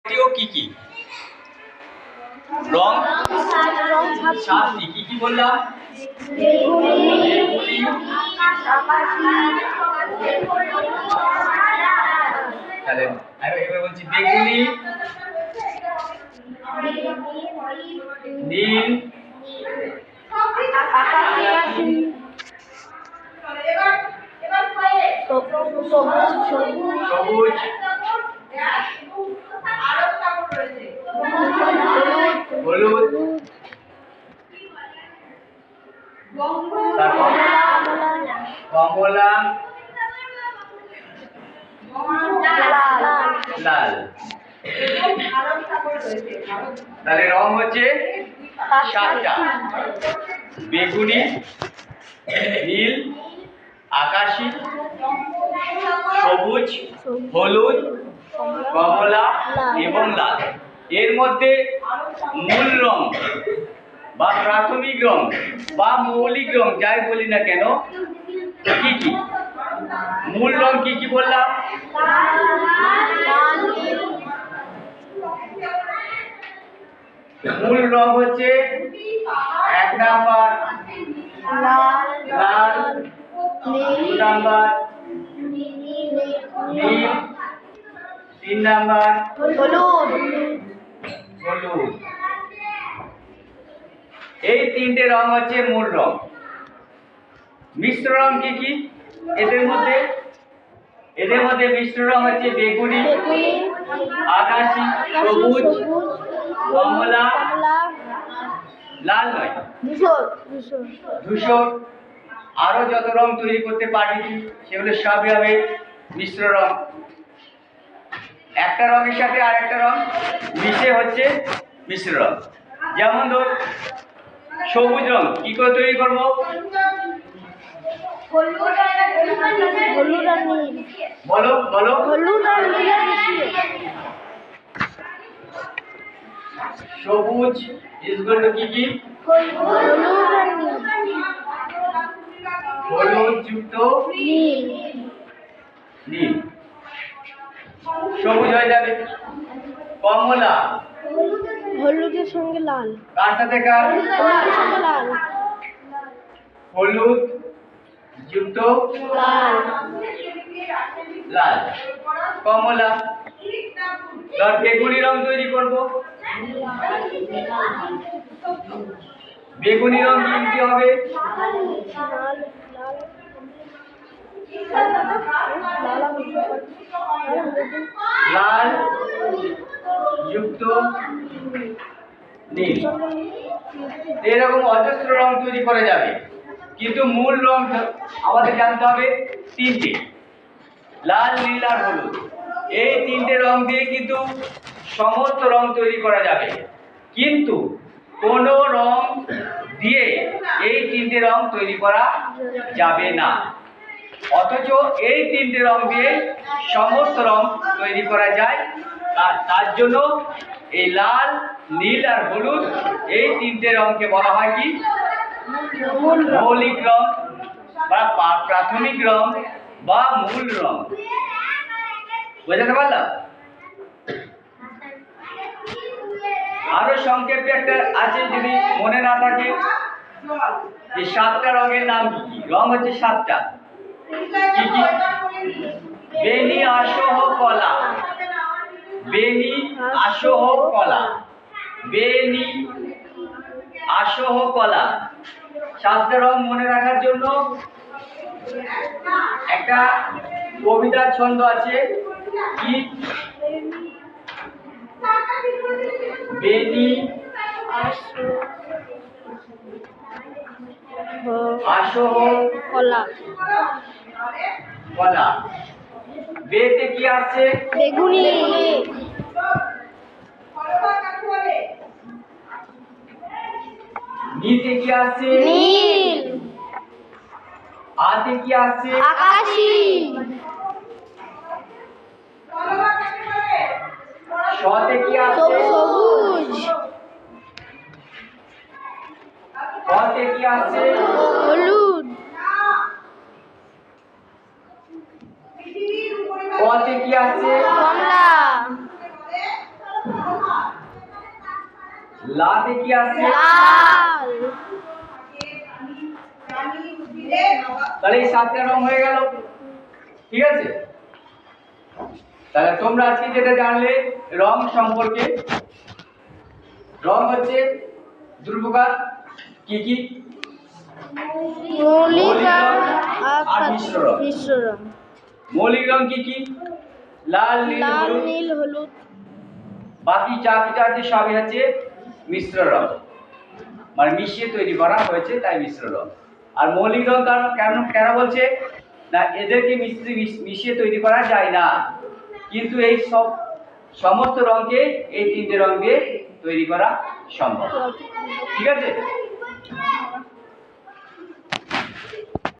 কি কি রং? সাতটি। কি কি বললাম? তাহলে এবার বলছি বেগুনি, নীল, সবুজ, হলুদ, কমলা, লাল। তাহলে রং হচ্ছে সাতটা: বেগুনি, নীল, আকাশী, সবুজ, হলুদ, কমলা এবং লাল। এর মধ্যে মূল রং বা প্রাথমিক রং বা মৌলিক রং যাই বলি না কেন, কি কি? মূল রং কি কি বললাম? মূল রং হচ্ছে 1 নাম্বার লাল, 2 নাম্বার নীল, 3 নাম্বার হলুদ। এই তিনটে রং হচ্ছে মূল রং। মিশ্র রং কি কি? এদের মধ্যে মিশ্র রং হচ্ছে বেগুনি, আকাশী, সবুজ, কমলা, লাল নয়, ধূসর। আরো যত রং তৈরি করতে পারি সেগুলো সবই হবে মিশ্র রং। একটা রঙের সাথে আরেকটা রং মিশে হচ্ছে মিশ্র রং। যেমন ধর সবুজ রং কি করে তৈরি করব? বলো বলো। সবুজ ইজগুলো কি কি? হলুদ যুক্ত নীল। সবুজ হয়ে যাবে। কমলা হলুদের সঙ্গে লাল। কার সাথে কার? লাল। হলুদ যুক্ত লাল। কমলা। ধর বেগুনি রং তৈরি করব। বেগুনি রং কি হবে? লাল যুক্ত নীল। এরকম অজস্র রং তৈরি করা যাবে, কিন্তু মূল রং আমাদের জানতে হবে তিনটে: লাল, নীল আর হলুদ। এই তিনটে রং দিয়ে কিন্তু সমস্ত রং তৈরি করা যাবে, কিন্তু কোন রং দিয়ে এই তিনটে রং তৈরি করা যাবে না। অথচ এই তিনটে রং দিয়ে সমস্ত রং তৈরি করা যায়। তার জন্য এই লাল, নীল আর হলুদ এই তিনটে রংকে বলা হয় কি? মৌলিক রং বা প্রাথমিক রং বা মূল রং। বুঝতে পারলাম? আরো সংক্ষেপে একটা আছে, যদি মনে না থাকে, যে 7টা রঙের নাম কি কি? রং হচ্ছে 7টা। কি কি? বেনি, আসহ, কলা। বেনি, আসহ, কলা। বেনি, আসহ, কলা। 7টা রং মনে রাখার জন্য একটা কবিতার ছন্দ আছে। কি? বেনি, আসহ, কলা। কলা। বেতে কি আছে? বেগুনি। নিতে কি আছে? নীল। আতে কি আছে? আকাশী। শতে কি আছে? সবুজ। কতে কি আছে? হলুদ। কতে কি আছে? কমলা। লাতে কি আসছে? লাল, তাহলে এই 7টা রং হয়ে গেল। ঠিক আছে, তাহলে তোমরা আজকে যেটা জানলে রং সম্পর্কে, রং হচ্ছে দুর্প্রকার, কি কি? মৌলিক আর আর মিশ্র রং। মিশ্র রং। মৌলিক রং কি কি? লাল, নীল, লাল, হলুদ। নীল, হলুদ। বাকি যা কিছু আছে সবই হচ্ছে মিশ্র রং, মানে মিশিয়ে তৈরি করা হয়েছে, তাই মিশ্র রং। আর মৌলিক রং কেন বলছে না, এদেরকে মিশিয়ে তৈরি করা যায় না, কিন্তু এই সমস্ত রঙকে এই 3টে রং দিয়ে তৈরি করা সম্ভব। ঠিক আছে।